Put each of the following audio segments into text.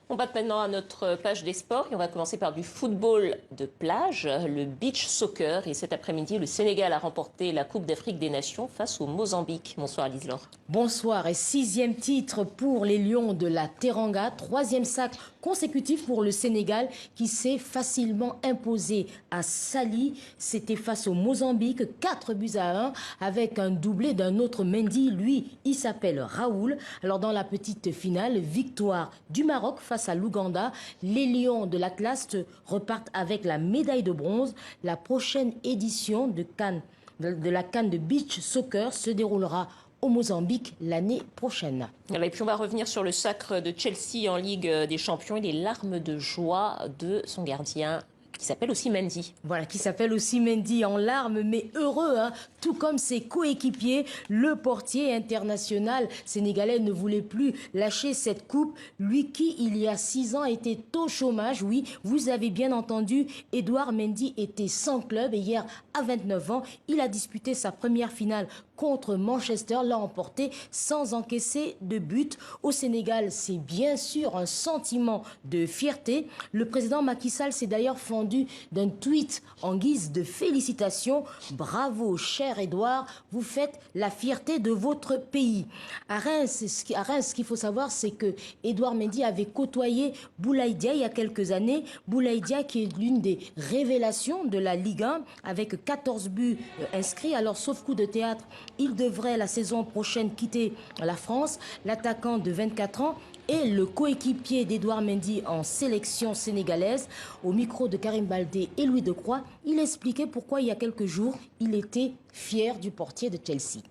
On passe maintenant à notre page des sports et on va commencer par du football de plage, le beach soccer. Et cet après-midi, le Sénégal a remporté la Coupe d'Afrique des Nations face au Mozambique. Bonsoir Lise-Laure. Bonsoir et 6e titre pour les Lions de la Teranga, 3e sacre consécutif pour le Sénégal qui s'est facilement imposé à Sali. C'était face au Mozambique, 4-1 avec un doublé d'un autre Mendy. Lui, il s'appelle Raoul. Alors dans la petite finale, victoire du Maroc face à l'Ouganda. Les Lions de l'Atlas repartent avec la médaille de bronze. La prochaine édition de la CAN de beach soccer se déroulera au Mozambique l'année prochaine. Et puis on va revenir sur le sacre de Chelsea en Ligue des Champions et les larmes de joie de son gardien qui s'appelle aussi Mendy. Voilà, qui s'appelle aussi Mendy, en larmes mais heureux, hein, tout comme ses coéquipiers. Le portier international sénégalais ne voulait plus lâcher cette coupe. Lui qui, il y a 6 ans, était au chômage. Oui, vous avez bien entendu, Edouard Mendy était sans club et hier, à 29 ans, il a disputé sa première finale contre Manchester, l'a emporté sans encaisser de but. Au Sénégal, c'est bien sûr un sentiment de fierté. Le président Macky Sall s'est d'ailleurs fendu d'un tweet en guise de félicitations. Bravo, cher Edouard, vous faites la fierté de votre pays. À Reims, ce qu'il faut savoir, c'est que Edouard Mendy avait côtoyé Boulaye Dia il y a quelques années. Boulaye Dia qui est l'une des révélations de la Ligue 1 avec 14 buts inscrits. Alors, sauf coup de théâtre, il devrait la saison prochaine quitter la France. L'attaquant de 24 ans est le coéquipier d'Edouard Mendy en sélection sénégalaise. Au micro de Karim Baldé et Louis Decroix, il expliquait pourquoi il y a quelques jours, il était fier du portier de Chelsea.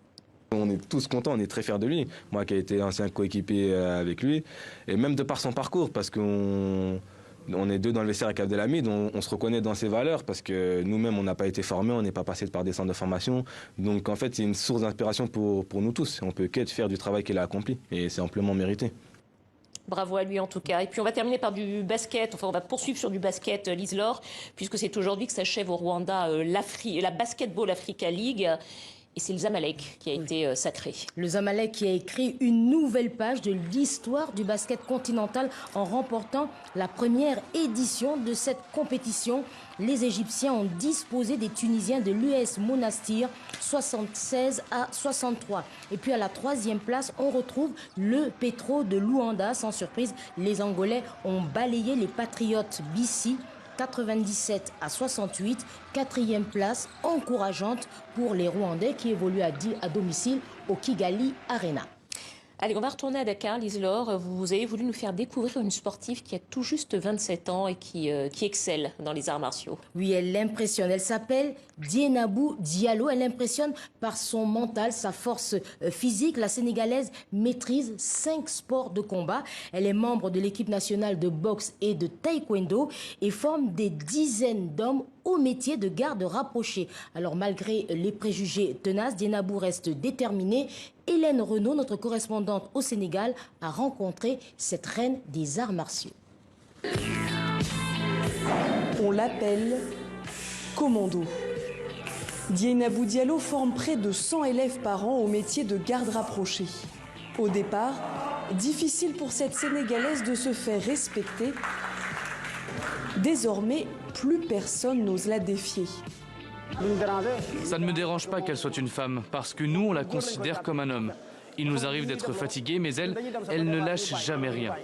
On est tous contents, on est très fiers de lui. Moi qui ai été ancien coéquipier avec lui, et même de par son parcours, parce qu'on est deux dans le vestiaire avec Abdelhamid, on se reconnaît dans ses valeurs parce que nous-mêmes, on n'a pas été formés, on n'est pas passé par des centres de formation. Donc en fait, c'est une source d'inspiration pour nous tous. On peut qu'être fier du travail qu'il a accompli et c'est amplement mérité. Bravo à lui en tout cas. Et puis on va terminer par du basket, enfin on va poursuivre sur du basket, Lise-Laure, puisque c'est aujourd'hui que s'achève au Rwanda la Basketball Africa League. Et c'est le Zamalek qui a été sacré. Le Zamalek qui a écrit une nouvelle page de l'histoire du basket continental en remportant la première édition de cette compétition. Les Égyptiens ont disposé des Tunisiens de l'US Monastir 76-63. Et puis à la 3e place, on retrouve le Petro de Luanda. Sans surprise, les Angolais ont balayé les Patriotes BC 97-68, 4e place encourageante pour les Rwandais qui évoluent à domicile au Kigali Arena. Allez, on va retourner à Dakar, Lise-Laure. Vous avez voulu nous faire découvrir une sportive qui a tout juste 27 ans et qui excelle dans les arts martiaux. Oui, elle impressionne. Elle s'appelle Dienabou Diallo. Elle impressionne par son mental, sa force physique. La Sénégalaise maîtrise 5 sports de combat. Elle est membre de l'équipe nationale de boxe et de taekwondo et forme des dizaines d'hommes au métier de garde rapprochée. Alors malgré les préjugés tenaces, Dienabou reste déterminée. Hélène Renaud, notre correspondante au Sénégal, a rencontré cette reine des arts martiaux. On l'appelle Commando. Dienabou Diallo forme près de 100 élèves par an au métier de garde rapprochée. Au départ, difficile pour cette Sénégalaise de se faire respecter. Désormais, plus personne n'ose la défier. Ça ne me dérange pas qu'elle soit une femme, parce que nous, on la considère comme un homme. Il nous arrive d'être fatigués, mais elle ne lâche jamais rien.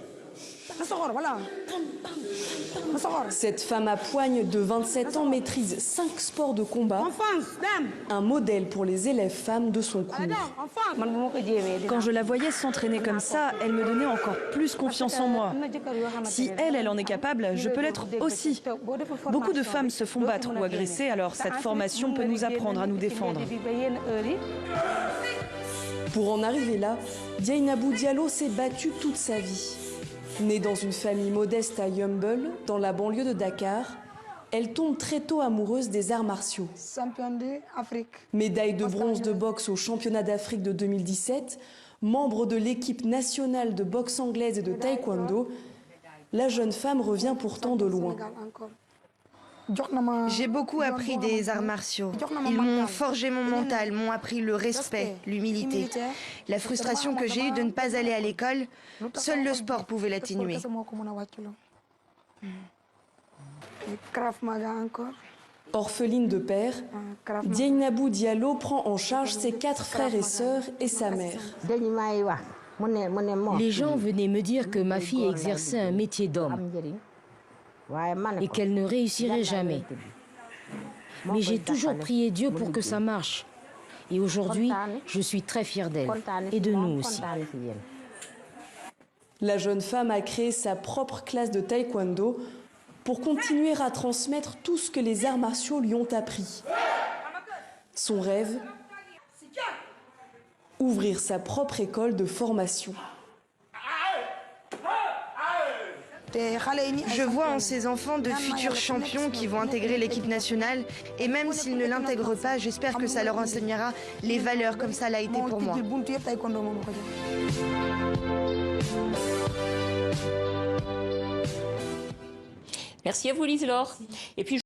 Cette femme à poigne de 27 ans maîtrise 5 sports de combat, un modèle pour les élèves femmes de son cours. Quand je la voyais s'entraîner comme ça, elle me donnait encore plus confiance en moi. Si elle en est capable, je peux l'être aussi. Beaucoup de femmes se font battre ou agresser, alors cette formation peut nous apprendre à nous défendre. Pour en arriver là, Dienabou Diallo s'est battue toute sa vie. Née dans une famille modeste à Yeumbeul, dans la banlieue de Dakar, elle tombe très tôt amoureuse des arts martiaux. Médaille de bronze de boxe au championnat d'Afrique de 2017, membre de l'équipe nationale de boxe anglaise et de taekwondo, la jeune femme revient pourtant de loin. J'ai beaucoup appris des arts martiaux. Ils m'ont forgé mon mental, m'ont appris le respect, l'humilité. La frustration que j'ai eue de ne pas aller à l'école, seul le sport pouvait l'atténuer. Orpheline de père, Dieynabou Diallo prend en charge ses 4 frères et sœurs et sa mère. Les gens venaient me dire que ma fille exerçait un métier d'homme et qu'elle ne réussirait jamais. Mais j'ai toujours prié Dieu pour que ça marche. Et aujourd'hui, je suis très fière d'elle et de nous aussi. La jeune femme a créé sa propre classe de taekwondo pour continuer à transmettre tout ce que les arts martiaux lui ont appris. Son rêve, ouvrir sa propre école de formation. Je vois en ces enfants de futurs champions qui vont intégrer l'équipe nationale. Et même s'ils ne l'intègrent pas, j'espère que ça leur enseignera les valeurs comme ça l'a été pour moi. Merci à vous, Lise-Laure. Et puis,